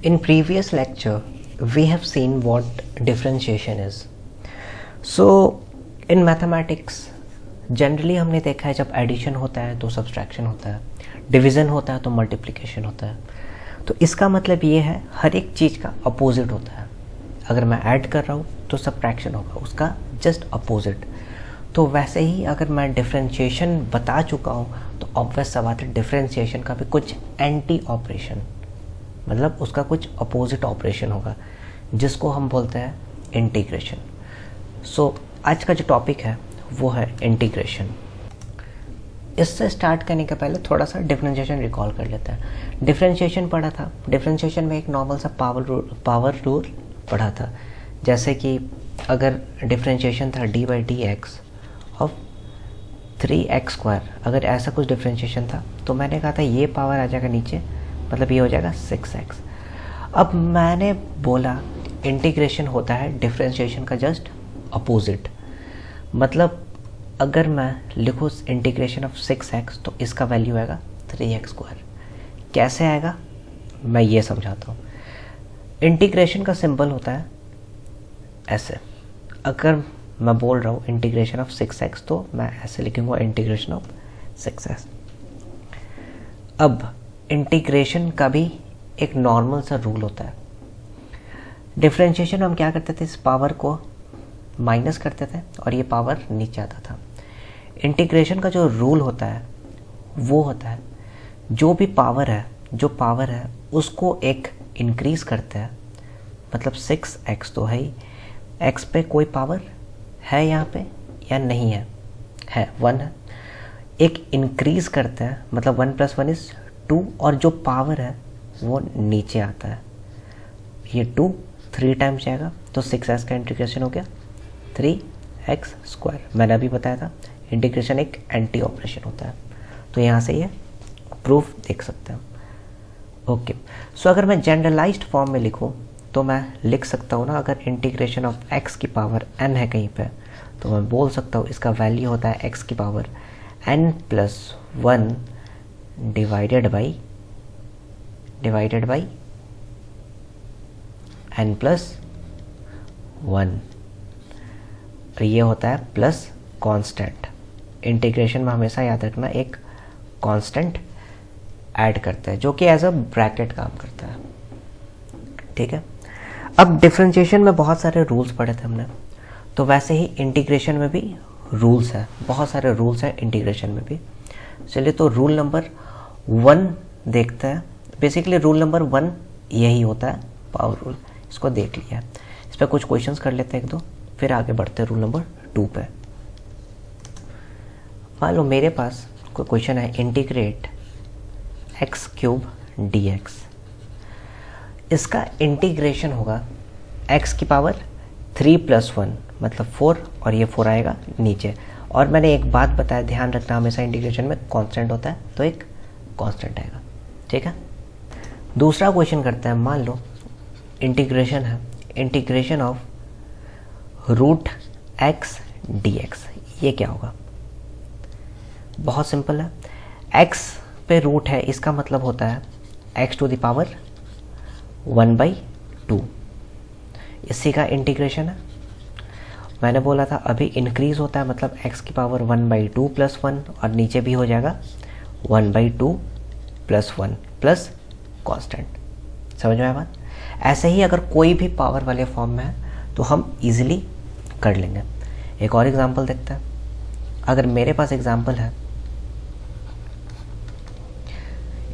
In previous lecture, we have seen what differentiation is. So, in mathematics, generally हमने देखा है जब addition होता है तो सब्सट्रैक्शन होता है, डिवीज़न होता है तो मल्टीप्लिकेशन होता है. तो इसका मतलब ये है हर एक चीज़ का अपोजिट होता है. अगर मैं ऐड कर रहा हूँ तो सब्ट्रैक्शन होगा, उसका जस्ट अपोजिट. तो वैसे ही अगर मैं डिफरेंशिएशन बता चुका हूँ तो ऑब्वियस सा बात है डिफरेंशिएशन का भी कुछ एंटी ऑपरेशन, मतलब उसका कुछ अपोजिट ऑपरेशन होगा जिसको हम बोलते हैं इंटीग्रेशन. सो आज का जो टॉपिक है वो है इंटीग्रेशन. इससे स्टार्ट करने के पहले थोड़ा सा डिफरेंशिएशन रिकॉल कर लेते हैं. डिफरेंशिएशन पढ़ा था, डिफरेंशिएशन में एक नॉर्मल सा पावर रूल पढ़ा था. जैसे कि अगर डिफरेंशिएशन था D by D x of 3x², अगर ऐसा कुछ डिफरेंशिएशन था तो मैंने कहा था ये पावर आ जाएगा नीचे, मतलब ये हो जाएगा 6x. अब मैंने बोला इंटीग्रेशन होता है डिफरेंशिएशन का जस्ट अपोजिट. मतलब अगर मैं लिखूँ इंटीग्रेशन ऑफ 6x तो इसका वैल्यू आएगा 3x². कैसे आएगा मैं ये समझाता हूँ. इंटीग्रेशन का सिंबल होता है ऐसे. अगर मैं बोल रहा हूँ इंटीग्रेशन ऑफ 6x तो मैं ऐसे लिखूँगा इंटीग्रेशन ऑफ 6x. अब इंटीग्रेशन का भी एक नॉर्मल सा रूल होता है. डिफरेंशिएशन में हम क्या करते थे, इस पावर को माइनस करते थे और ये पावर नीचे आता था. इंटीग्रेशन का जो रूल होता है वो होता है जो भी पावर है उसको एक इंक्रीज करते हैं. मतलब 6x तो है ही, x पे कोई पावर है यहाँ पे या नहीं है, 1 है. एक इंक्रीज करते हैं मतलब 1 + 1 = 2 और जो पावर है वो नीचे आता है. ये 2 3 टाइम्स जाएगा तो 6x का इंटीग्रेशन हो गया 3x². मैंने अभी बताया था इंटीग्रेशन एक एंटी ऑपरेशन होता है. तो यहाँ से ये प्रूफ देख सकते हैं. ओके, सो अगर मैं जनरलाइज्ड फॉर्म में लिखूँ तो मैं लिख सकता हूँ ना, अगर इंटीग्रेशन ऑफ x की पावर n है कहीं पे तो मैं बोल सकता हूँ इसका वैल्यू होता है x की power n+1 divided by n+1. ये होता है प्लस कांस्टेंट. इंटीग्रेशन में हमेशा याद रखना एक कांस्टेंट ऐड करते हैं जो कि एज अ ब्रैकेट काम करता है. ठीक है. अब डिफरेंशिएशन में बहुत सारे रूल्स पढ़े थे हमने, तो वैसे ही इंटीग्रेशन में भी रूल्स है, बहुत सारे रूल्स हैं इंटीग्रेशन में भी. चलिए तो रूल नंबर 1 देखते हैं. बेसिकली रूल नंबर 1 यही होता है, पावर रूल. इसको देख लिया है, इस पर कुछ क्वेश्चंस कर लेते हैं 1-2, फिर आगे बढ़ते हैं रूल नंबर 2 पे. मान लो मेरे पास कोई क्वेश्चन है, इंटीग्रेट x³ dx. इसका इंटीग्रेशन होगा x की पावर 3 + 1 मतलब 4 और ये 4 आएगा नीचे. और मैंने एक बात बताया, ध्यान रखना हमेशा इंटीग्रेशन में कांस्टेंट होता है तो एक कांस्टेंट आएगा. ठीक है. दूसरा क्वेश्चन करते हैं. मान लो इंटीग्रेशन है, इंटीग्रेशन ऑफ √x dx. ये क्या होगा? बहुत सिंपल है. x पे रूट है, इसका मतलब होता है x⁴ 1/2. इसी का इंटीग्रेशन है. मैंने बोला था अभी इंक्रीज होता है मतलब x की पावर 1/2 + 1 और नीचे भी हो जाएगा 1/2 + 1 प्लस कांस्टेंट. समझ में आया बात? ऐसे ही अगर कोई भी पावर वाले फॉर्म में है तो हम इजीली कर लेंगे. एक और एग्जांपल देखते हैं. अगर मेरे पास एग्जांपल है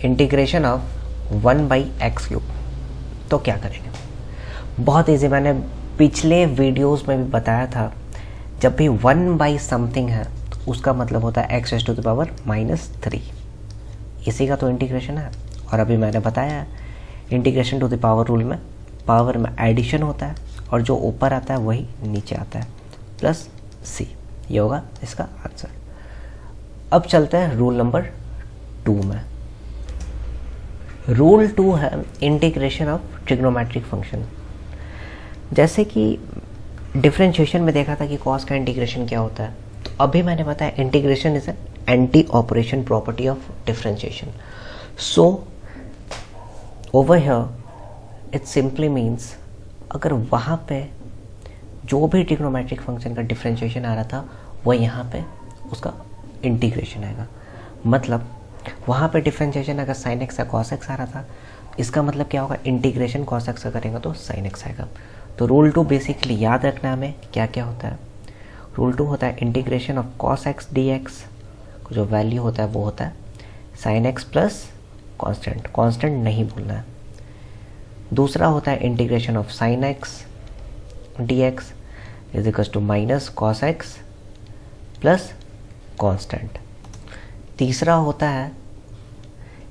इंटीग्रेशन ऑफ 1/x³ तो क्या करेंगे? बहुत इजी. मैंने पिछले वीडियोस में भी बताया था, जब भी 1/समथिंग है तो उसका मतलब होता है x⁻³ -3. इसी का तो इंटीग्रेशन है. और अभी मैंने बताया integration to the power rule में पावर में एडिशन होता है और जो ऊपर आता है वही नीचे आता है +c. ये होगा इसका आंसर. अब चलते हैं रूल नंबर 2 में. रूल 2 है इंटीग्रेशन ऑफ ट्रिग्नोमेट्रिक फंक्शन. जैसे कि डिफरेंशिएशन में देखा था कि कॉस का इंटीग्रेशन क्या होता है, तो अभी मैंने बताया integration is an anti operation property of differentiation. So over here it simply means अगर वहाँ पे जो भी ट्रिग्नोमेट्रिक फंक्शन का डिफरेंशिएशन आ रहा था वो यहाँ पे उसका इंटीग्रेशन आएगा। मतलब वहाँ पे डिफरेंशिएशन अगर साइन एक्स या कॉस एक्स आ रहा था, इसका मतलब क्या होगा, इंटीग्रेशन कॉस एक्स का करेंगे तो साइन एक्स आएगा। तो रूल 2 बेसिकली याद रखना हमें क्या क्या होता है। रूल 2 होता है integration of cos x d x, जो वैल्यू होता है वो होता है sine x plus constant, constant नहीं भूलना है। दूसरा होता है integration of sine x d x is equals to minus cos x plus constant. तीसरा होता है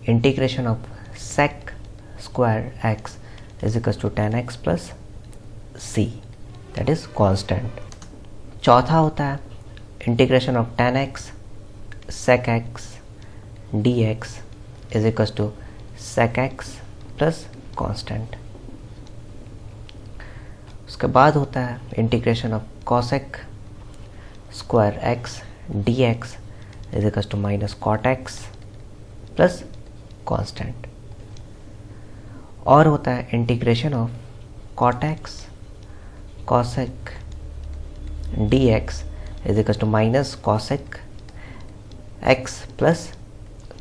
integration of sec square x is equals to tan x plus C, that is constant. चौथा होता है integration of tan x sec x d x is equals to sec x plus constant. उसके बाद होता है integration of cosec square x d x is equals to minus cot x plus constant. और होता है integration of cot x cosec d x is equals to minus cosec x plus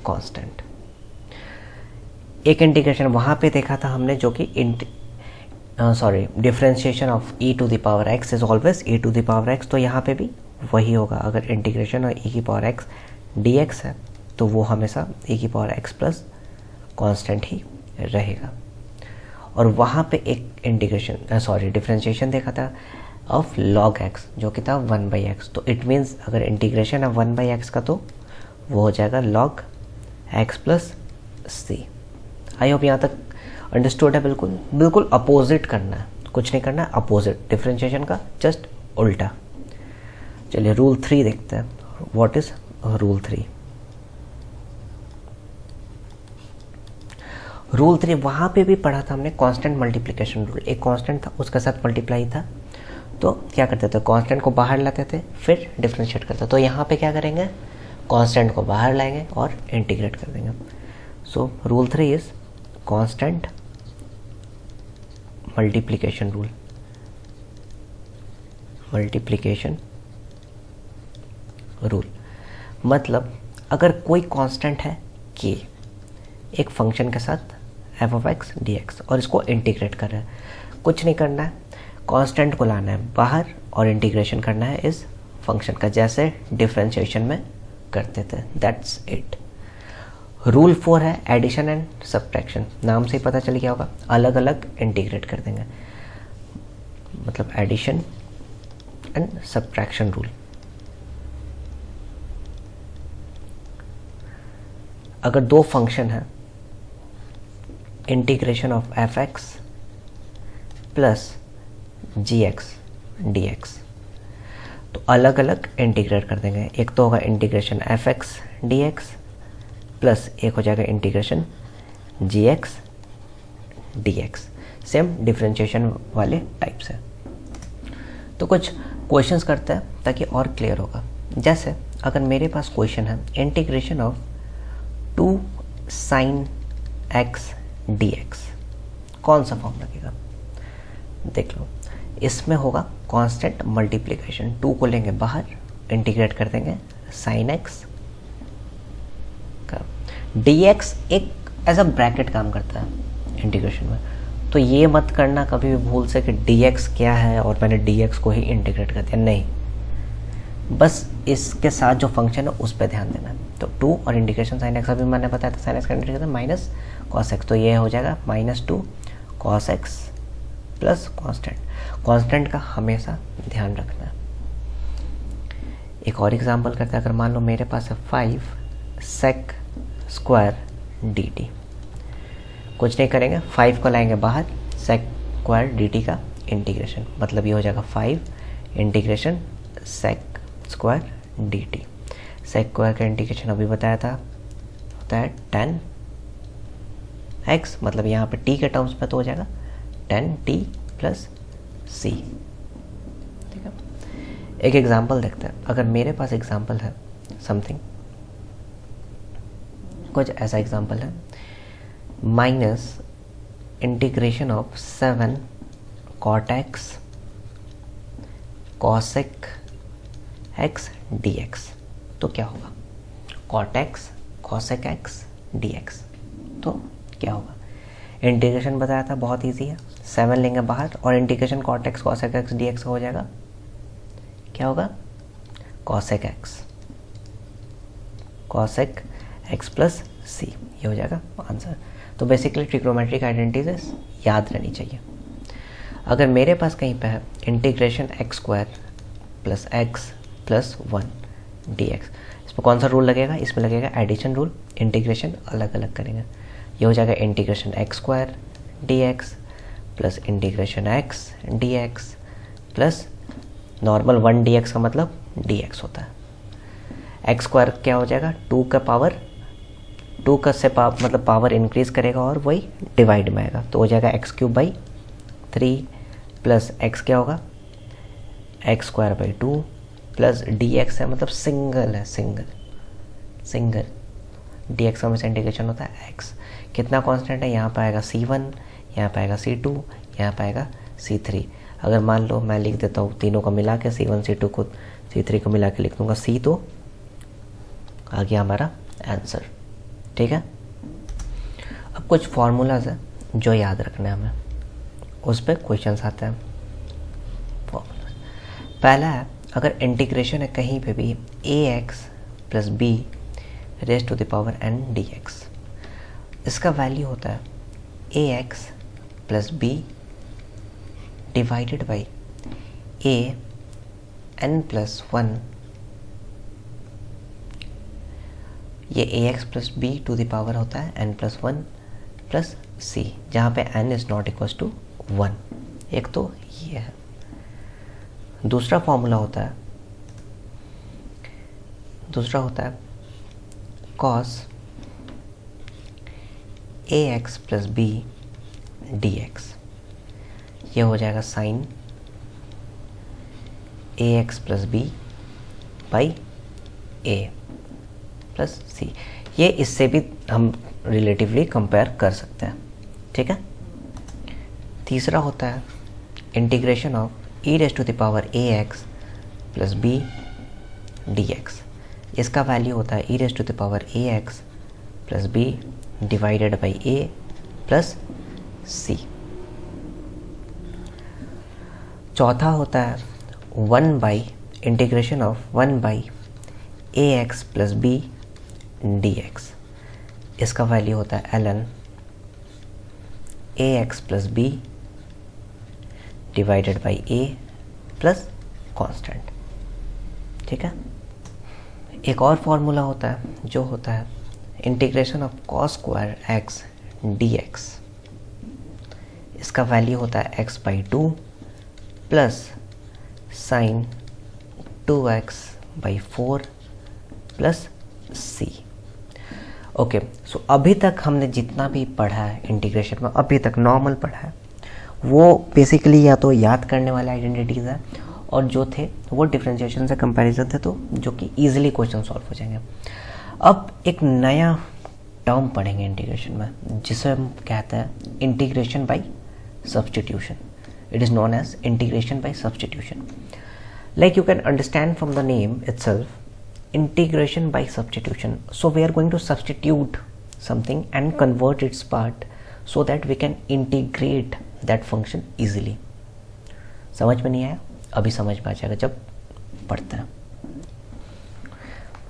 constant. एक integration वहाँ पे देखा था हमने जो कि differentiation of e to the power x is always e to the power x, तो यहाँ पे भी वही होगा। अगर इंटीग्रेशन और e की पावर x dx है तो वो हमेशा e की पावर x प्लस कॉन्स्टेंट ही रहेगा। और वहाँ पे एक डिफरेंशिएशन देखा था ऑफ log x जो कि था 1/x, तो इट मीन्स अगर इंटीग्रेशन है 1/x का तो वो हो जाएगा log x plus C. I hope यहाँ तक अंडरस्टूड है। बिल्कुल अपोजिट करना है, कुछ नहीं करना है, अपोजिट डिफरेंशिएशन का जस्ट उल्टा। चलिए रूल 3 देखते हैं। What is rule 3? रूल 3 वहाँ पे भी पढ़ा था हमने, कांस्टेंट मल्टीप्लिकेशन रूल। एक कांस्टेंट था उसके साथ मल्टीप्लाई था, तो क्या करते थे, कांस्टेंट को बाहर लाते थे फिर डिफरेंशिएट करते। तो यहाँ पे क्या करेंगे, कांस्टेंट को बाहर लाएंगे और इंटीग्रेट कर देंगे। So rule 3 is constant multiplication rule. Multiplication rule मतलब अगर कोई कांस्टेंट है k एक फंक्शन के साथ f ऑफ x dx और इसको इंटीग्रेट कर रहा है, कुछ नहीं करना है, कांस्टेंट को लाना है बाहर और इंटीग्रेशन करना है इस फंक्शन का, जैसे डिफरेंशिएशन में करते थे। That's it. रूल 4 है एडिशन एंड सब्ट्रैक्शन। नाम से ही पता चल गया होगा, अलग अलग इंटीग्रेट कर देंगे, मतलब एडिशन एंड सब्ट्रैक्शन रूल। अगर दो फंक्शन है, integration of f x plus g x d x, तो अलग अलग इंटीग्रेट कर देंगे। एक तो होगा integration f x d x plus एक हो जाएगा integration g x d x, same differentiation वाले टाइप से। तो कुछ क्वेश्चंस करते हैं ताकि और क्लियर होगा। जैसे अगर मेरे पास क्वेश्चन है integration of 2 sin x dx, कौन सा फॉर्म लगेगा, देख लो। इसमें होगा कांस्टेंट मल्टीप्लिकेशन, 2 को लेंगे बाहर, इंटीग्रेट कर देंगे sin x का, dx एक एज अ ब्रैकेट काम करता है इंटीग्रेशन में। तो ये मत करना कभी भी भूल से कि dx क्या है और मैंने dx को ही इंटीग्रेट कर दिया, नहीं, बस इसके साथ जो फंक्शन है उस पर ध्यान देना है। तो 2 और इंटीग्रेशन साइन एक्स, अभी मैंने बताया था साइन एक्स का इंटीग्रेशन माइनस कॉस एक्स, तो ये हो जाएगा -2 cos x plus constant. Constant का हमेशा ध्यान रखना है। एक और एग्जांपल करते हैं। अगर मान लो मेरे पास है 5 sec स्क्वायर dt, कुछ नहीं करेंगे, 5 को लाएंगे बाहर, sec स्क्वायर dt का इंटीग्रेशन, मतलब ये हो जाएगा 5 integration sec square dt। sec square का इंटीग्रेशन अभी बताया था होता है 10x, मतलब यहाँ पे t के टर्म्स में तो हो जाएगा 10t प्लस c। ठीक है, एक एग्जांपल देखते हैं। अगर मेरे पास एग्जांपल है समथिंग, कुछ ऐसा एग्जांपल है integration of 7 cot x cosec x dx, तो क्या होगा cot x cosec x dx, तो क्या होगा? इंटीग्रेशन बताया था, बहुत इजी है, 7 लेंगे बाहर और integration cot x cosec x dx हो जाएगा, क्या होगा cosec x प्लस c, ये हो जाएगा आंसर। तो बेसिकली ट्रिग्नोमेट्रिक आइडेंटिटीज याद रहनी चाहिए। अगर मेरे पास कहीं पे है integration x square plus x plus 1 D x, इसमें कौन सा रूल लगेगा? इसमें लगेगा एडिशन रूल, इंटीग्रेशन अलग अलग करेंगे, ये हो जाएगा integration x square D x plus integration x d x plus normal 1 D x का मतलब डी एक्स होता है। एक्स स्क्वायर क्या हो जाएगा 2 का पावर 2 का से मतलब पावर इंक्रीज करेगा और वही डिवाइड में आएगा, तो हो जाएगा x cube by 3 plus x क्या होगा x square by 2 plus D x है मतलब सिंगल है, सिंगल डी एक्स का हमेशा इंटीग्रेशन होता है एक्स। कितना कांस्टेंट है? यहाँ पर आएगा C1, यहाँ पर आएगा C2, यहाँ पर आएगा C3। अगर मान लो मैं लिख देता हूँ तीनों को मिला के C1 C2 को C3 को मिला के लिख दूँगा C, तो आ गया हमारा आंसर। ठीक है, अब कुछ फॉर्मूलाज है जो याद रखना है हमें, उस पर क्वेश्चंस आते हैं। फॉर्मूला पहला है, अगर इंटीग्रेशन है कहीं पे भी ax plus B raise to the power n dx, इसका वैल्यू होता है ax plus B divided by a n plus 1, ये ax plus B to the power होता है n प्लस 1 प्लस c, जहाँ पे n is not equal to 1। एक तो ये है। दूसरा फॉर्मूला होता है cos ax plus b dx, ये हो जाएगा sine ax plus b by a plus c. ये इससे भी हम रिलेटिवली कंपेयर कर सकते हैं। ठीक है, तीसरा होता है integration of e raise to the power a x plus b d x, इसका वैल्यू होता है e raise to the power a x plus B divided by a plus c. चौथा होता है 1 by integration of 1 by a x plus b d x, इसका value होता है ln a x plus B divided by a plus constant. ठीक है, एक और फॉर्मूला होता है जो होता है integration of cos square x d x, इसका वैल्यू होता है x by 2 plus sine 2x by 4 plus c. Okay, so अभी तक हमने जितना भी पढ़ा है इंटीग्रेशन में, अभी तक नॉर्मल पढ़ा है, वो बेसिकली या तो याद करने वाले आइडेंटिटीज़ है और जो थे वो डिफरेंशिएशन से कंपैरिजन थे, तो जो कि इजीली क्वेश्चन सॉल्व हो जाएंगे। अब एक नया टर्म पढ़ेंगे इंटीग्रेशन में जिसे हम कहते हैं integration by substitution. It is known as integration by substitution. Like you can understand from the name itself, integration by substitution. So we are going to substitute something and convert its part so that we can integrate that function easily. समझ में नहीं आया? अभी समझ में आ जाएगा जब पढ़ते हैं।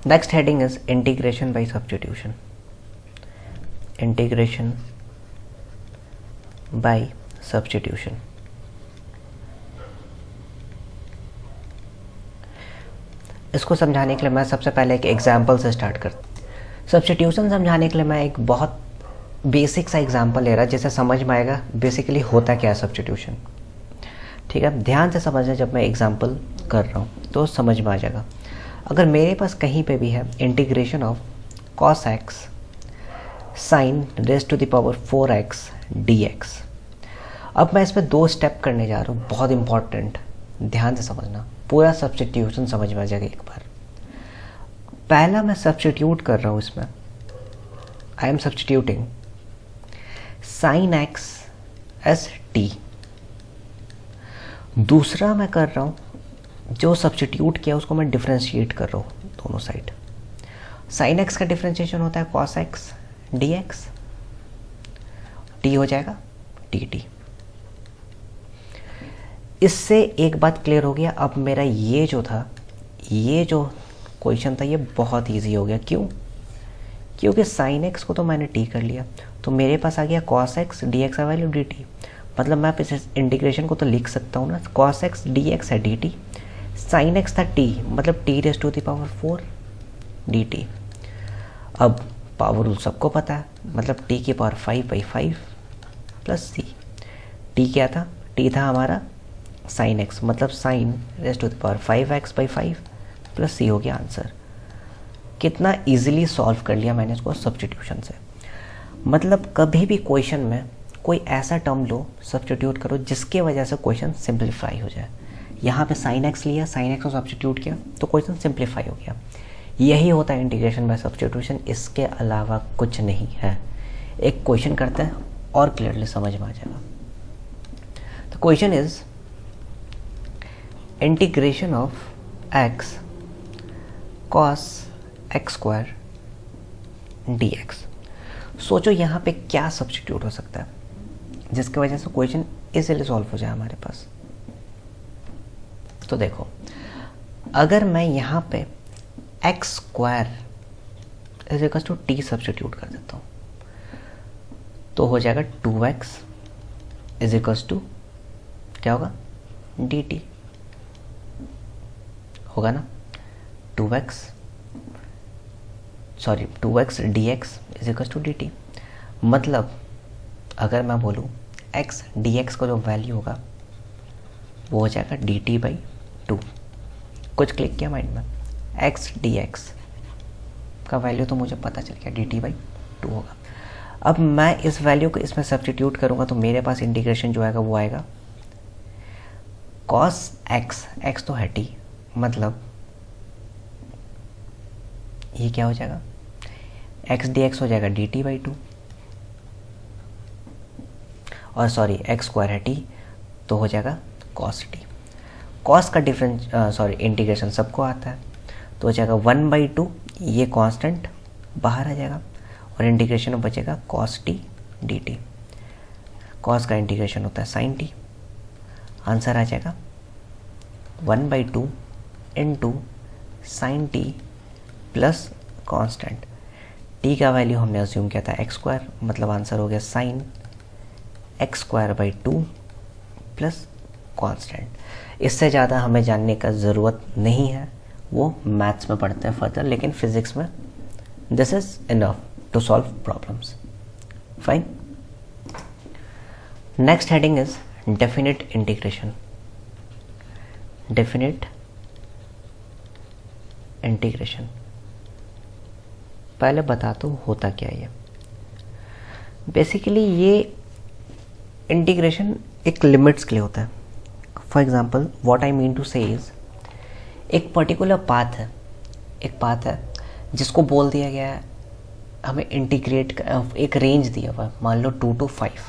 Next heading is integration by substitution. Integration by substitution. इसको समझाने के लिए मैं सबसे पहले एक एग्जाम्पल से स्टार्ट करता। सब्स्टिट्यूशन समझाने के लिए मैं एक बहुत बेसिक सा एग्जाम्पल ले रहा जिससे समझ में आएगा बेसिकली होता क्या है सब्स्टिट्यूशन। ठीक है, ध्यान से समझना, जब मैं एग्जाम्पल कर रहा हूँ तो समझ में आ जाएगा। अगर मेरे पास कहीं पे भी है integration of cos x sine raise to the power 4x dx, अब मैं इसमें 2 स्टेप करने जा रहा हूँ, बहुत इंपॉर्टेंट, ध्यान से समझना, पूरा सब्स्टिट्यूशन समझ में आ जाएगा एक बार। पहला मैं सब्स्टिट्यूट कर रहा हूँ इसमें, I am substituting sine x S T. दूसरा मैं कर रहा हूँ, जो सब्स्टिट्यूट किया उसको मैं डिफ्रेंशिएट कर रहा हूँ दोनों साइड। साइन एक्स का डिफ्रेंशिएशन होता है cos x d x, T हो जाएगा टी टी। इससे एक बात क्लियर हो गया। अब मेरा ये जो क्वेश्चन था ये बहुत इजी हो गया। क्यों? क्योंकि साइन एक्स को तो मैंने टी कर लिया, तो मेरे पास आ गया कॉस एक्स डी एक्स का वैल्यू डी टी। मतलब मैं इस इंटीग्रेशन को तो लिख सकता हूँ ना, कॉस एक्स डी एक्स है डी टी, साइन एक्स था टी, मतलब t raise to the power 4 d t. अब पावर रूल सबको पता है, मतलब टी की पावर 5/5 प्लस सी। टी क्या था? टी था हमारा साइन एक्स, मतलब sine raise to the power 5x/5 plus c हो गया आंसर। कितना इजीली सॉल्व कर लिया मैंने इसको सब्स्टिट्यूशन से। मतलब कभी भी क्वेश्चन में कोई ऐसा टर्म लो, सब्स्टिट्यूट करो जिसके वजह से क्वेश्चन सिंप्लीफाई हो जाए। यहाँ पे साइन एक्स लिया, साइन एक्स को सब्स्टिट्यूट किया तो क्वेश्चन सिंप्लीफाई हो गया। यही होता है इंटीग्रेशन बाय सब्स्टिट्यूशन, इसके अलावा कुछ नहीं है। एक क्वेश्चन करते हैं और क्लियरली समझ में आ जाएगा। तो question is integration of x cos x² dx। सोचो यहाँ पे क्या सब्स्टिट्यूट हो सकता है जिसकी वजह से क्वेश्चन इजीली सॉल्व हो जाए हमारे पास। तो देखो, अगर मैं यहाँ पे x² = t सब्स्टिट्यूट कर देता हूँ तो हो जाएगा 2x = क्या होगा? dt होगा ना। 2x dx = dt। मतलब अगर मैं बोलूँ x dx का जो वैल्यू होगा वो हो जाएगा dt/2। कुछ क्लिक किया माइंड में, x dx का वैल्यू तो मुझे पता चल गया, dt/2 होगा। अब मैं इस वैल्यू को इसमें सब्स्टिट्यूट करूँगा तो मेरे पास इंटीग्रेशन जो आएगा वो आएगा cos x तो है t, मतलब ये क्या हो जाएगा? x dx हो जाएगा dt/2, और सॉरी x² है t तो हो जाएगा cos t। cos का इंटीग्रेशन सबको आता है तो हो जाएगा 1/2, ये कांस्टेंट बाहर आ जाएगा और इंटीग्रेशन में बचेगा cos t dt। cos का इंटीग्रेशन होता है sin t। आंसर आ जाएगा 1/2 into sine T plus constant. T का वैल्यू हमने अज्यूम किया था x², मतलब आंसर हो गया साइन x²/2 प्लस कांस्टेंट। इससे ज़्यादा हमें जानने का ज़रूरत नहीं है, वो मैथ्स में पढ़ते हैं फर्दर, लेकिन फिजिक्स में this is enough to solve problems. Fine. Next heading is definite integration. Definite integration पहले बता दो होता क्या है। बेसिकली ये इंटीग्रेशन एक लिमिट्स के लिए होता है। For example what I mean to say is, एक पर्टिकुलर पाथ है जिसको बोल दिया गया है हमें इंटीग्रेट, एक रेंज दिया हुआ है मान लो 2 to 5,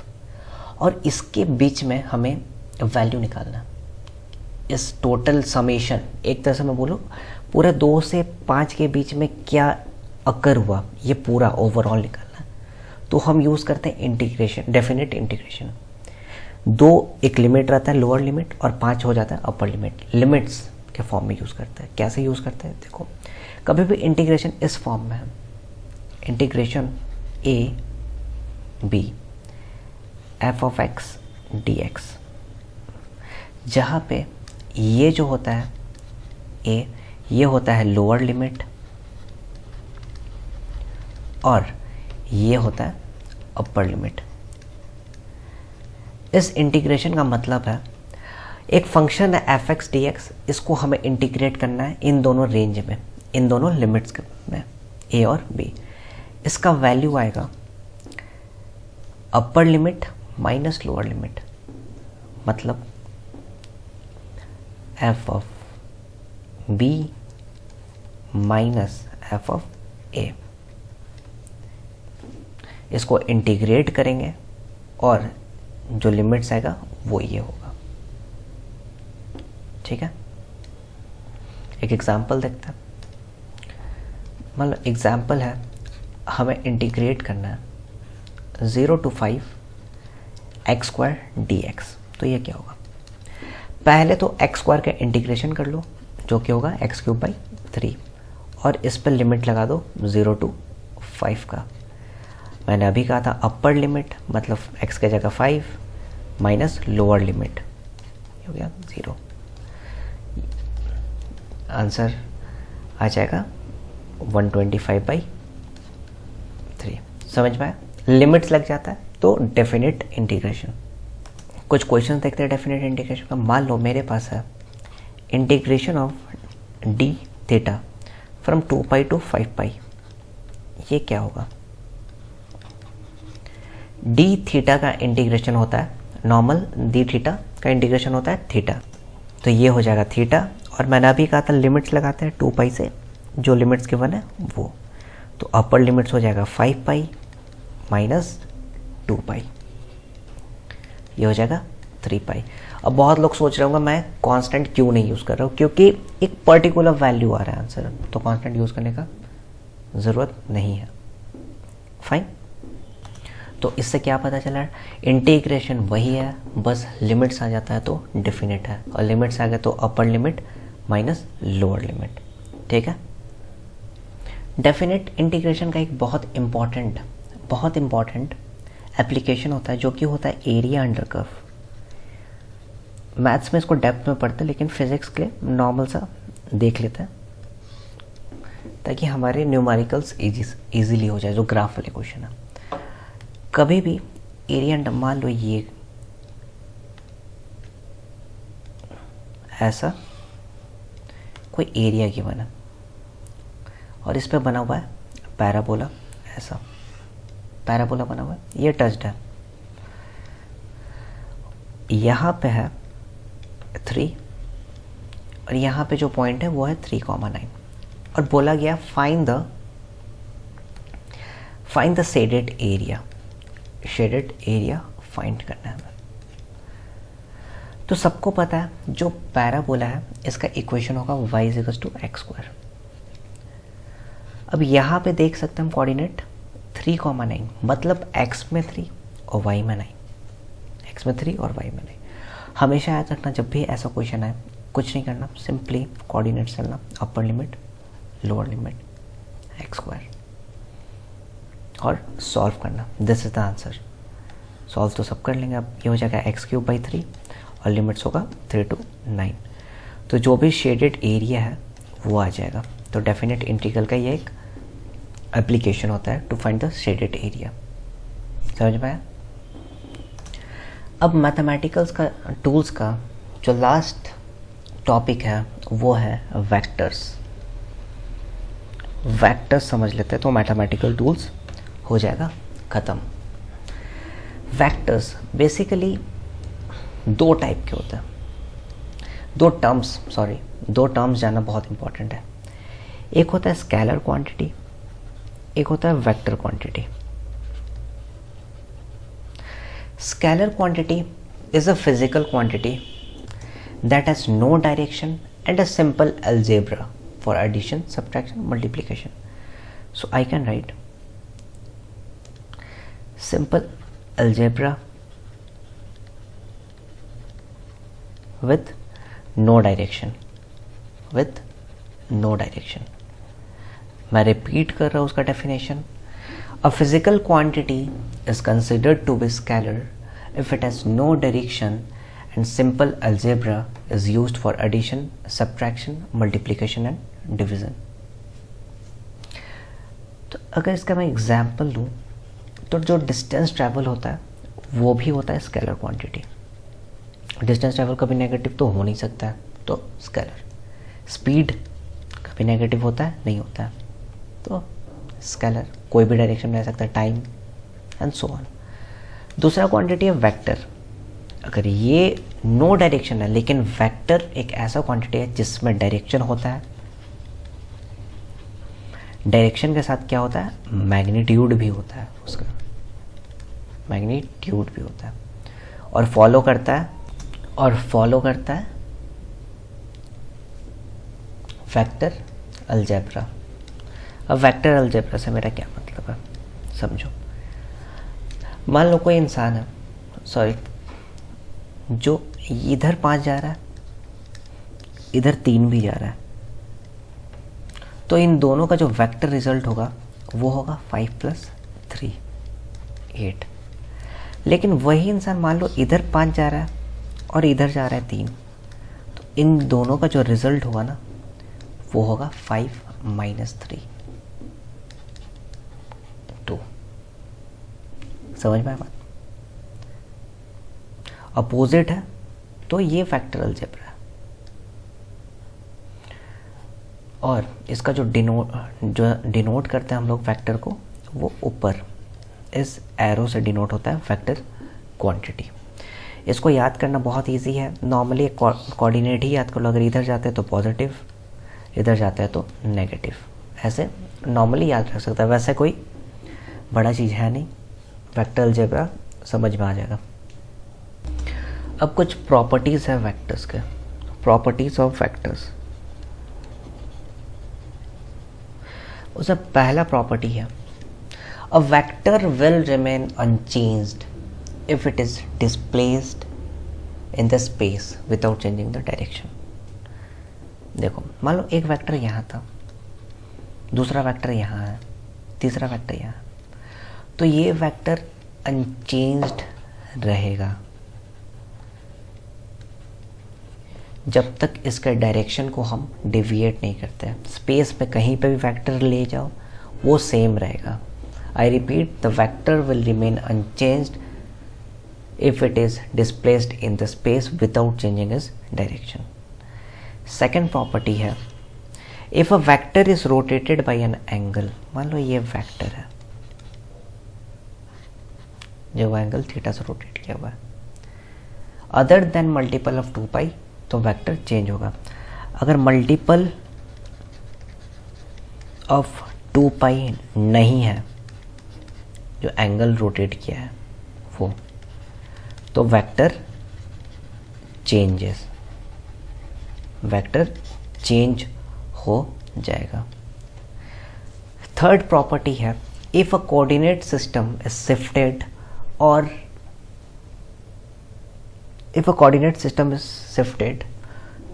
और इसके बीच में हमें वैल्यू निकालना। इस टोटल समेशन, एक तरह से मैं बोलूँ पूरे 2 से 5 के बीच में क्या अकर हुआ ये पूरा ओवरऑल निकालना। तो हम यूज़ करते हैं इंटीग्रेशन, डेफिनेट इंटीग्रेशन। 2 एक लिमिट रहता है लोअर लिमिट और 5 हो जाता है अपर लिमिट। लिमिट्स के फॉर्म में यूज़ करते हैं। कैसे यूज़ करते हैं देखो, कभी भी इंटीग्रेशन इस फॉर्म में है, इंटीग्रेशन a/b f(x) dx, जहाँ पे ये जो होता है a, ये होता है लोअर लिमिट और ये होता है अपर लिमिट। इस इंटीग्रेशन का मतलब है एक फंक्शन है f(x) dx, इसको हमें इंटीग्रेट करना है इन दोनों रेंज में, इन दोनों लिमिट्स में a और b। इसका वैल्यू आएगा upper limit minus lower limit, मतलब f(b) माइनस f(a)। इसको इंटीग्रेट करेंगे और जो लिमिट्स आएगा वो ये होगा। ठीक है, एक एग्जांपल देखते हैं। मतलब एग्जांपल है, हमें इंटीग्रेट करना है 0 to 5 x² dx। तो ये क्या होगा, पहले तो x² का इंटीग्रेशन कर लो जो कि होगा x³/3 और इस पर लिमिट लगा दो 0 to 5 का। मैंने अभी कहा था अपर लिमिट मतलब x के जगह 5 माइनस लोअर लिमिट हो गया 0। आंसर आ जाएगा 125/3। समझ में आया? लिमिट्स लग जाता है तो डेफिनेट इंटीग्रेशन। कुछ क्वेश्चन देखते हैं डेफिनेट इंटीग्रेशन का। मान लो मेरे पास है integration of d theta from 2π to 5π। ये क्या होगा, d थीटा का इंटीग्रेशन होता है नॉर्मल, d थीटा का इंटीग्रेशन होता है थीटा, तो ये हो जाएगा थीटा। और मैंने अभी कहा था लिमिट्स लगाते हैं 2π से, जो लिमिट्स गिवन है वो, तो अपर लिमिट्स हो जाएगा 5π माइनस 2π, ये हो जाएगा 3π। अब बहुत लोग सोच रहे होंगे मैं कांस्टेंट क्यों नहीं यूज़ कर रहा हूँ, क्योंकि एक पर्टिकुलर वैल्यू आ रहा है आंसर, तो कांस्टेंट यूज़ करने का ज़रूरत नहीं है। फाइन, तो इससे क्या पता चला, इंटीग्रेशन वही है, बस लिमिट्स आ जाता है तो डेफिनेट है, और लिमिट्स आ गए तो upper limit minus lower limit. ठीक है, डेफिनेट इंटीग्रेशन का एक बहुत इम्पॉर्टेंट एप्लीकेशन होता है जो कि होता है एरिया अंडर कर्व। मैथ्स में इसको डेप्थ में पढ़ते हैं, लेकिन फिजिक्स के लिए नॉर्मल सा देख लेते हैं ताकि हमारे न्यूमेरिकल्स इजीली हो जाए, जो ग्राफ वाले क्वेश्चन है। कभी भी एरिया अंडर, मान लो ये ऐसा कोई एरिया गिवन है और इस पे बना हुआ है पैराबोला, ऐसा पैराबोला बना हुआ है, ये टच्ड है, यहाँ पे है 3 और यहाँ पे जो पॉइंट है वो है 3,9 और बोला गया find the shaded area find करना है। तो सबको पता है जो पैराबोला है इसका इक्वेशन होगा y = x²। अब यहाँ पे देख सकते हैं हम कोऑर्डिनेट 3,9 मतलब x में 3 और y में 9, x में 3 और y में 9। हमेशा याद रखना जब भी ऐसा क्वेश्चन आए कुछ नहीं करना, सिंपली कोऑर्डिनेट्स चलना, upper limit lower limit x² और सॉल्व करना। This is the answer. Solve तो सब कर लेंगे। अब ये हो जाएगा x³/3 और लिमिट्स होगा 3 to 9, तो जो भी शेडेड एरिया है वो आ जाएगा। तो डेफिनेट इंटीग्रल का ये एक एप्लीकेशन होता है to find the shaded area. समझ में आया? अब मैथमेटिकल्स का टूल्स का जो लास्ट टॉपिक है वो है वेक्टर्स। वेक्टर्स समझ लेते हैं तो मैथमेटिकल टूल्स हो जाएगा ख़त्म। वेक्टर्स बेसिकली दो टाइप के होते हैं, दो टर्म्स जानना बहुत इंपॉर्टेंट है। एक होता है स्केलर क्वांटिटी, एक होता है vector quantity. Scalar quantity is a physical quantity that has no direction and a simple algebra for addition, subtraction, multiplication. So I can write simple algebra with no direction, मैं repeat कर रहा हूँ उसका definition. A physical quantity is considered to be scalar if it has no direction and simple algebra is used for addition, subtraction, multiplication and division. तो अगर इसका मैं example लूँ तो जो डिस्टेंस ट्रैवल होता है वो भी होता है स्केलर क्वांटिटी। डिस्टेंस ट्रैवल कभी नेगेटिव तो हो नहीं सकता है, तो स्केलर। स्पीड कभी नेगेटिव होता है, नहीं होता है, तो स्केलर। कोई भी डायरेक्शन में रह सकता है, टाइम एंड सो ऑन। दूसरा क्वांटिटी है वेक्टर। अगर ये नो डायरेक्शन है, लेकिन वेक्टर एक ऐसा क्वांटिटी है जिसमें डायरेक्शन होता है, डायरेक्शन के साथ क्या होता है, मैग्नीट्यूड भी होता है उसका, मैग्नीट्यूड भी होता है। और फॉलो करता है वेक्टर अलजेब्रा। अब वेक्टर अलजेब्रा से मेरा क्या मतलब है, समझो। मान लो कोई इंसान है, जो इधर 5 जा रहा है, इधर 3 भी जा रहा है, तो इन दोनों का जो वेक्टर रिजल्ट होगा वो होगा 5 + 3 8। लेकिन वही इंसान मान लो इधर 5 जा रहा है और इधर जा रहा है 3, तो इन दोनों का जो रिजल्ट होगा ना वो होगा 5 - 3 2। समझ में आया बात? अपोजिट है तो ये वेक्टर अलजेब्रा है। और इसका जो डिनोट करते हैं हम लोग वेक्टर को, वो ऊपर इस एरो से डिनोट होता है वेक्टर क्वांटिटी। इसको याद करना बहुत इजी है। नॉर्मली कोऑर्डिनेट ही याद कर लो। अगर इधर जाते हैं तो पॉजिटिव, इधर जाता है तो नेगेटिव, ऐसे नॉर्मली याद रख सकता है। वैसे कोई बड़ा चीज़ है नहीं, वेक्टर अलजेब्रा समझ में आ जाएगा। अब कुछ प्रॉपर्टीज़ है वेक्टर्स के, प्रॉपर्टीज़ ऑफ वेक्टर्स। उसमें पहला प्रॉपर्टी है, a vector will remain unchanged if it is displaced in the space without changing the direction. देखो, मान लो एक वेक्टर यहाँ था, दूसरा वेक्टर यहाँ है, तीसरा वेक्टर यहाँ, तो ये वेक्टर अनचेंज्ड रहेगा जब तक इसके डायरेक्शन को हम डिविएट नहीं करते। स्पेस में कहीं पे भी वेक्टर ले जाओ वो सेम रहेगा। I repeat, the vector will remain unchanged if it is displaced in the space without changing is direction. Second property है, if a vector is rotated by an angle. मान लो ये वेक्टर है, जो एंगल थीटा से rotate किया हुआ है, अदर देन मल्टीपल ऑफ 2π, तो वेक्टर चेंज होगा। अगर मल्टीपल ऑफ 2π नहीं है, जो एंगल रोटेट किया है वो, तो वेक्टर चेंजेस, वेक्टर चेंज हो जाएगा। थर्ड प्रॉपर्टी है, if a coordinate system is shifted और if a coordinate system is shifted,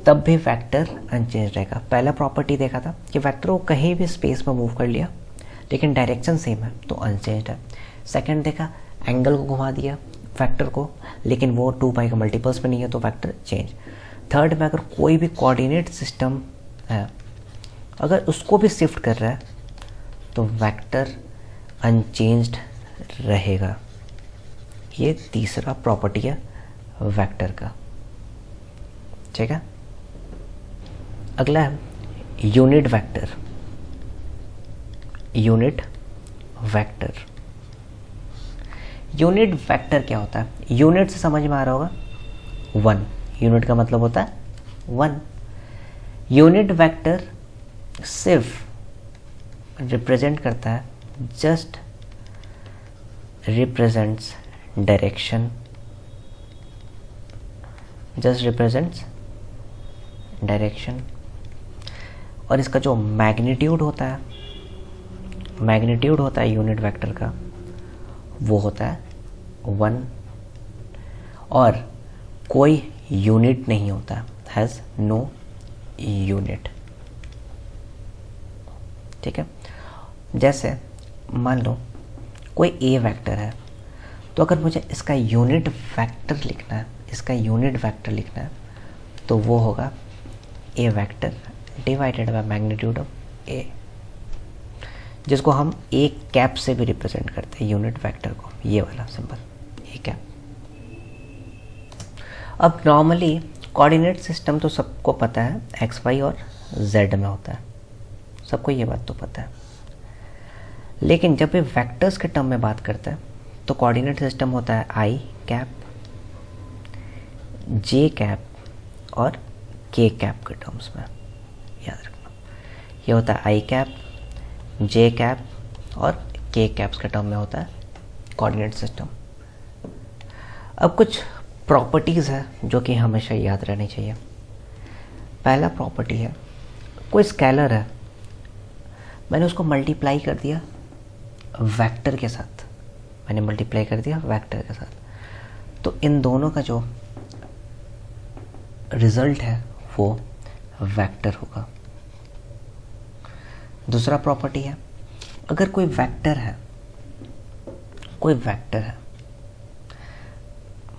तब भी वेक्टर अनचेंज रहेगा। पहला प्रॉपर्टी देखा था कि वेक्टर को कहीं भी स्पेस में मूव कर लिया लेकिन डायरेक्शन सेम है तो अनचेंज है। सेकंड देखा, एंगल को घुमा दिया वेक्टर को, लेकिन वो 2π का मल्टीपल्स में नहीं है तो वेक्टर चेंज। थर्ड में अगर कोई भी कोऑर्डिनेट सिस्टम है, अगर उसको भी शिफ्ट कर रहा है तो वेक्टर अनचेंज्ड रहेगा। ये तीसरा प्रॉपर्टी है वेक्टर का, ठीक है। अगला है unit vector. Unit vector, unit vector क्या होता है? यूनिट से समझ में आ रहा होगा, 1। यूनिट का मतलब होता है 1। यूनिट वेक्टर सिर्फ रिप्रेजेंट करता है, just represents direction, just represents direction. और इसका जो मैग्नीट्यूड होता है, मैग्नीट्यूड होता है यूनिट वेक्टर का, वो होता है 1। और कोई यूनिट नहीं होता, हैज़ नो यूनिट, ठीक है। जैसे मान लो कोई ए वेक्टर है, तो अगर मुझे इसका यूनिट वेक्टर लिखना है, इसका यूनिट वेक्टर लिखना है, तो वो होगा a vector divided by magnitude of a, जिसको हम ए कैप से भी रिप्रेजेंट करते हैं यूनिट वेक्टर को, ये वाला सिंबल ए कैप। अब नॉर्मली कोऑर्डिनेट सिस्टम तो सबको पता है एक्स वाई और जेड में होता है, सबको ये बात तो पता है। लेकिन जब ये वेक्टर्स के टर्म में बात करते हैं तो कोऑर्डिनेट सिस्टम होता है आई कैप, जे कैप और के कैप के टर्म्स में, याद रखना। ये होता है आई कैप, जे कैप और के कैप्स के टर्म में होता है कोऑर्डिनेट सिस्टम। अब कुछ प्रॉपर्टीज़ है जो कि हमेशा याद रहनी चाहिए। पहला प्रॉपर्टी है, कोई स्केलर है, मैंने उसको मल्टीप्लाई कर दिया वेक्टर के साथ, तो इन दोनों का जो रिजल्ट है वो वेक्टर होगा। दूसरा प्रॉपर्टी है, अगर कोई वेक्टर है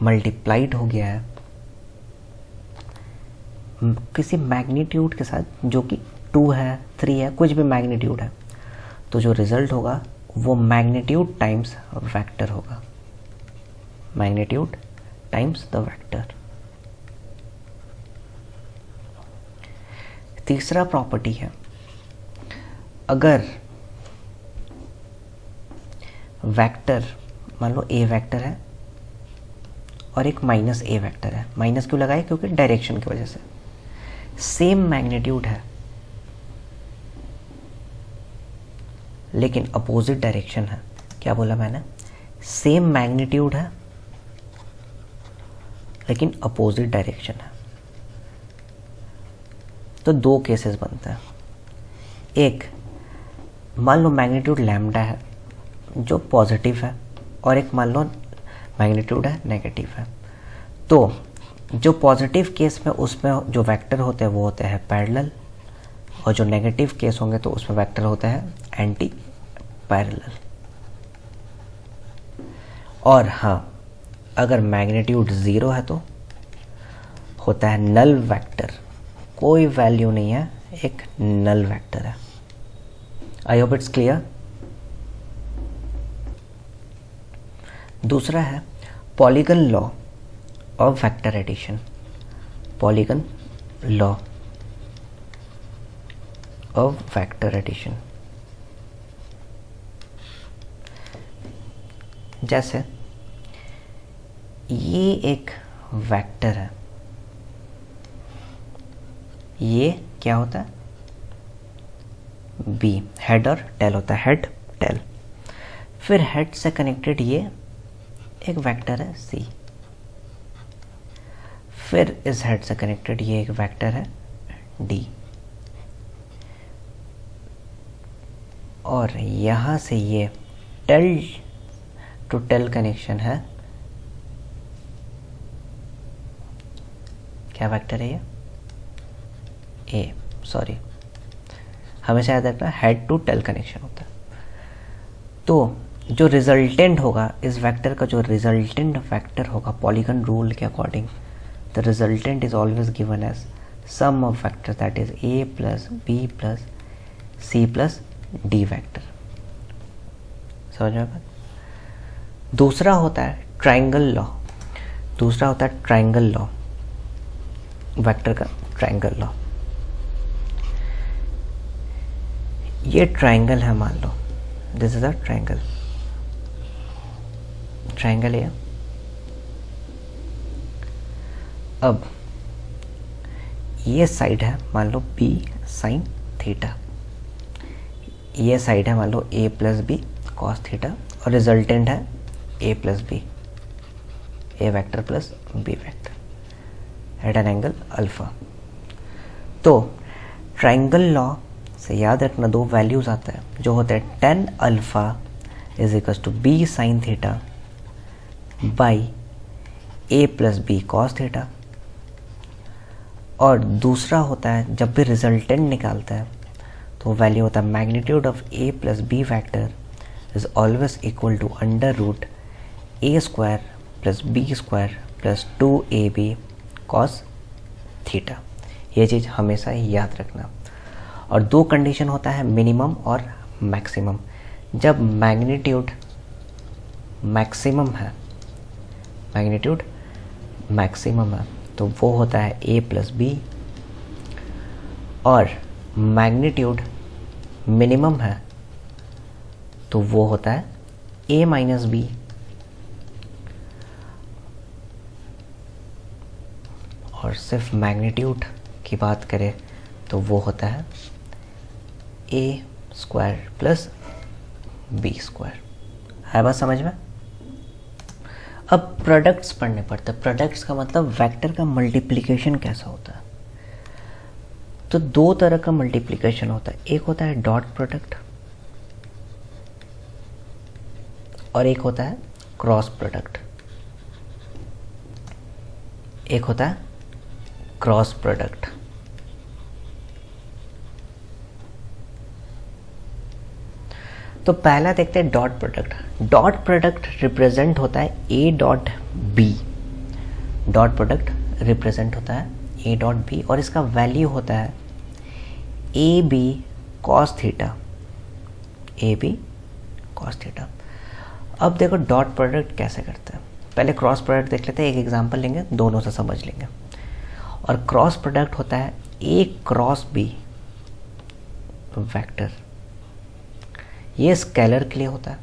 मल्टीप्लाइड हो गया है किसी मैग्नीट्यूड के साथ जो कि 2 है, 3 है, कुछ भी मैग्नीट्यूड है, तो जो रिजल्ट होगा वो मैग्नीट्यूड टाइम्स वेक्टर होगा, मैग्नीट्यूड टाइम्स द वेक्टर। तीसरा प्रॉपर्टी है, अगर वेक्टर मान लो ए वेक्टर है और एक माइनस ए वेक्टर है, माइनस क्यों लगाए, क्योंकि डायरेक्शन की वजह से, सेम मैग्नीट्यूड है लेकिन अपोजिट डायरेक्शन है। क्या बोला मैंने, सेम मैग्नीट्यूड है लेकिन अपोजिट डायरेक्शन है, तो 2 केसेस बनते हैं। एक, मान लो मैग्नीट्यूड लैम्डा है जो पॉजिटिव है और एक मान लो मैग्नीट्यूड है नेगेटिव है, तो जो पॉजिटिव केस में उसमें जो वेक्टर होते हैं वो होते हैं पैरेलल, और जो नेगेटिव केस होंगे तो उसमें वेक्टर होता है एंटी पैरेलल। और हाँ, अगर मैग्नीट्यूड 0 है तो होता है नल वेक्टर, कोई वैल्यू नहीं है, एक नल वेक्टर है। I hope it's clear. दूसरा है polygon law of vector addition, polygon law of vector addition. जैसे ये एक वेक्टर है, ये क्या होता है, बी, हेड और टेल होता है, हेड टेल। फिर हेड से कनेक्टेड ये एक वेक्टर है सी, फिर इस हेड से कनेक्टेड ये एक वेक्टर है डी, और यहां से ये टेल टू टेल कनेक्शन है, क्या वेक्टर है ये, ए, सॉरी, हमेशा याद रखना हेड टू टेल कनेक्शन होता है। तो जो रिजल्टेंट होगा इस वेक्टर का, जो रिजल्टेंट वेक्टर होगा पॉलीगन रूल के according, the resultant is always given as sum of vector that is A plus B plus C plus D vector. समझ में बात। दूसरा होता है ट्राइंगल लॉ, वेक्टर का ट्राइंगल लॉ। ये ट्राइंगल है, मान लो दिस इज अ ट्राइंगल है। अब ये साइड है मान लो b साइन थीटा, ये साइड है मान लो a plus B cos theta, और रिजल्टेंट है a plus B, a vector plus b vector at an angle alpha. तो ट्राइंगल लॉ से याद रखना 2 वैल्यूज आता है जो होते हैं tan alpha is equal to b sine theta by a plus B cos theta, और दूसरा होता है जब भी रिजल्टेंट निकालता है तो वैल्यू होता है magnitude of a plus B vector is always equal to under root a square plus B square plus 2ab cos theta. ये चीज़ हमेशा याद रखना। और 2 कंडीशन होता है मिनिमम और मैक्सिमम। जब मैग्नीट्यूड मैक्सिमम है तो वो होता है a प्लस बी, और मैग्नीट्यूड मिनिमम है तो वो होता है a माइनस बी। और सिर्फ मैग्नीट्यूड की बात करें तो वो होता है a square plus B square. है बात समझ में। अब प्रोडक्ट्स पढ़ने पड़ते हैं। प्रोडक्ट्स का मतलब वेक्टर का मल्टीप्लिकेशन कैसा होता है। तो दो तरह का मल्टीप्लिकेशन होता है, एक होता है डॉट प्रोडक्ट और एक होता है क्रॉस प्रोडक्ट। एक होता है क्रॉस प्रोडक्ट। तो पहला देखते हैं dot product. Dot product represent होता है A dot B. Dot product represent होता है ए डॉट बी और इसका वैल्यू होता है A B cos theta. A B cos theta. अब देखो डॉट प्रोडक्ट कैसे करते हैं। पहले क्रॉस प्रोडक्ट देख लेते हैं, एक एग्जांपल लेंगे, दोनों से समझ लेंगे। और क्रॉस प्रोडक्ट होता है ए क्रॉस बी वेक्टर। ये स्केलर के लिए होता है,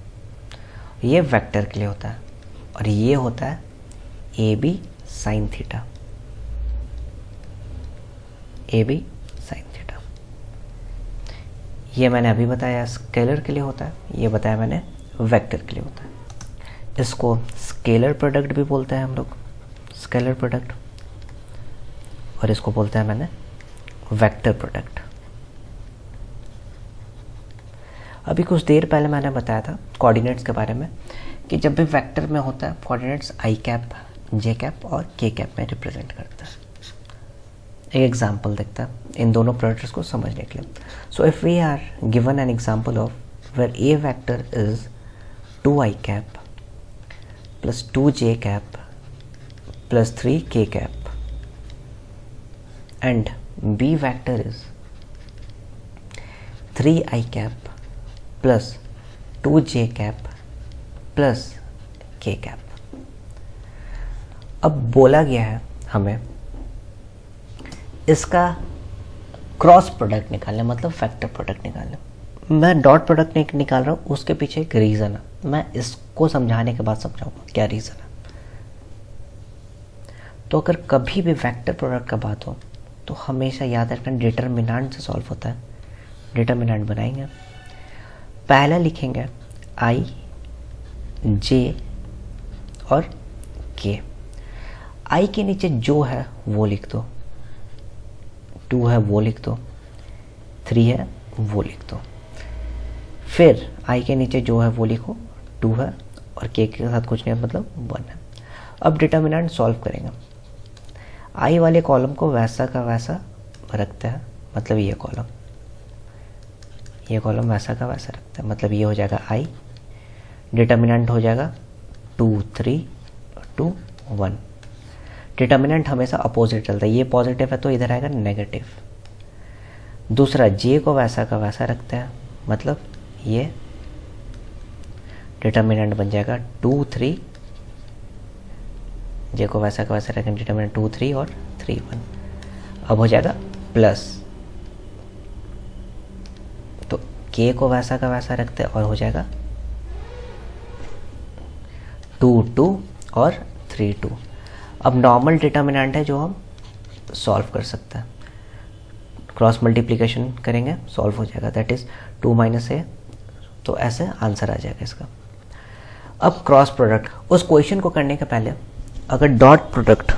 ये वेक्टर के लिए होता है, और ये होता है A B sine theta. A B sine theta ये मैंने अभी बताया स्केलर के लिए होता है, ये बताया मैंने वेक्टर के लिए होता है। इसको स्केलर प्रोडक्ट भी बोलते हैं हम लोग, स्केलर प्रोडक्ट, और इसको बोलते हैं मैंने वेक्टर प्रोडक्ट। अभी कुछ देर पहले मैंने बताया था कोऑर्डिनेट्स के बारे में कि जब भी वेक्टर में होता है कोऑर्डिनेट्स आई कैप, जे कैप और के कैप में रिप्रेजेंट करता है। एक एग्जांपल देखता है इन दोनों प्रोडक्ट्स को समझने के लिए। So if we are given an example of where A vector is 2i cap plus 2j cap plus 3k cap and b vector is 3i cap plus 2j cap plus k cap. अब बोला गया है हमें इसका cross product निकालना, मतलब factor product निकालना। मैं डॉट प्रोडक्ट नहीं निकाल रहा हूँ, उसके पीछे एक रीज़न है, मैं इसको समझाने के बाद समझाऊंगा क्या रीज़न है। तो अगर कभी भी वेक्टर प्रोडक्ट का बात हो तो हमेशा याद रखना डिटरमिनेंट से सॉल्व होता है। डिटरमिनेंट बनाएंगे, पहला लिखेंगे आई, जे और के। आई के नीचे जो है वो लिख दो, 2 है वो लिख दो, 3 है वो लिख दो। फिर आई के नीचे जो है वो लिखो, 2 है और के साथ कुछ नहीं है मतलब 1 है। अब डिटरमिनेंट सॉल्व करेंगे। आई वाले कॉलम को वैसा का वैसा रखते हैं, मतलब ये कॉलम वैसा का वैसा रखते हैं, मतलब ये हो जाएगा आई। डिटरमिनेंट हो जाएगा 2 3 2 1। डिटरमिनेंट हमेशा अपोजिट चलता है, ये पॉजिटिव है तो इधर आएगा नेगेटिव। दूसरा जे को वैसा का वैसा रखते हैं, मतलब ये डिटरमिनेंट बन जाएगा 2 3। जे को वैसा का वैसा रखेंगे, डिटरमिनेंट 2 3 और 3 1। अब हो जाएगा प्लस, तो के को वैसा का वैसा रखते हैं और हो जाएगा 2 2 और 3 2। अब नॉर्मल डिटरमिनेंट है जो हम सॉल्व कर सकते हैं, क्रॉस मल्टीप्लिकेशन करेंगे सॉल्व हो जाएगा, दैट इज 2 - a। तो ऐसे आंसर आ जाएगा इसका। अब क्रॉस प्रोडक्ट, उस क्वेश्चन को करने के पहले अगर डॉट प्रोडक्ट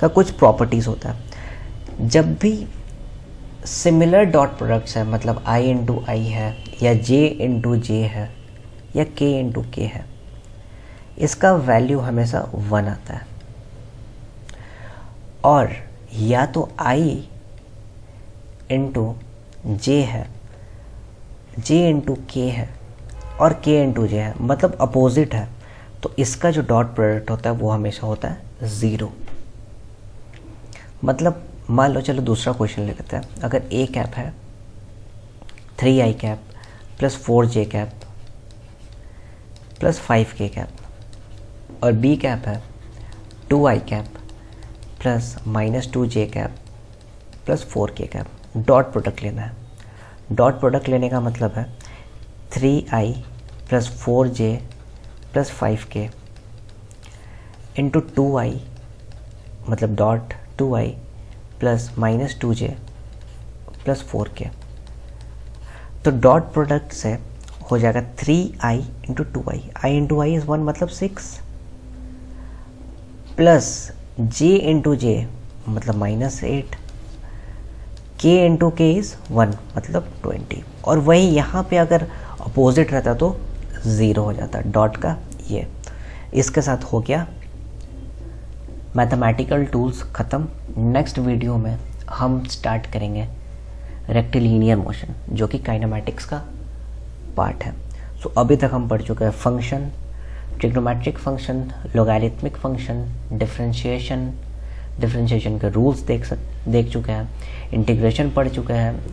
का कुछ प्रॉपर्टीज होता है, जब भी सिमिलर डॉट प्रोडक्ट्स है, मतलब i इंटू आई है या j इंटू जे है या k इंटू के है, इसका वैल्यू हमेशा 1 आता है। और या तो i इंटू जे है, j इंटू के है और k इंटू जे है, मतलब अपोजिट है, तो इसका जो डॉट प्रोडक्ट होता है वो हमेशा होता है 0। मतलब मान लो, चलो दूसरा क्वेश्चन ले लेते हैं। अगर a कैप है 3i cap plus 4j cap plus 5k cap और b कैप है 2i cap plus -2j cap plus 4k cap, dot product लेना है। डॉट प्रोडक्ट लेने का मतलब है 3i plus 4j plus 5k into 2i, मतलब dot 2i plus -2j plus 4k। तो डॉट प्रोडक्ट से हो जाएगा 3i into 2i। i into I is 1 मतलब 6, प्लस जे इंटू जे मतलब -8, k इंटू के इज़ 1 मतलब 20, और वही यहाँ पे अगर अपोजिट रहता तो 0 हो जाता डॉट का ये। इसके साथ हो गया मैथमेटिकल टूल्स ख़त्म। नेक्स्ट वीडियो में हम स्टार्ट करेंगे रेक्टिलिनियर मोशन जो कि काइनेमैटिक्स का पार्ट है। सो अभी तक हम पढ़ चुके हैं function, trigonometric function, logarithmic function, differentiation के रूल्स देख चुके हैं, इंटीग्रेशन पढ़ चुके हैं,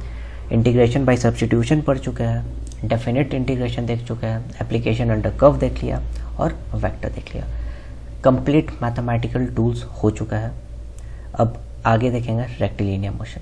इंटीग्रेशन बाय सब्स्टिट्यूशन पढ़ चुके हैं, डेफिनेट इंटीग्रेशन देख चुके हैं, एप्लीकेशन अंडर कर्व देख लिया और वेक्टर देख लिया। कंप्लीट मैथमेटिकल टूल्स हो चुका है। अब आगे देखेंगे रेक्टिलिनियर मोशन।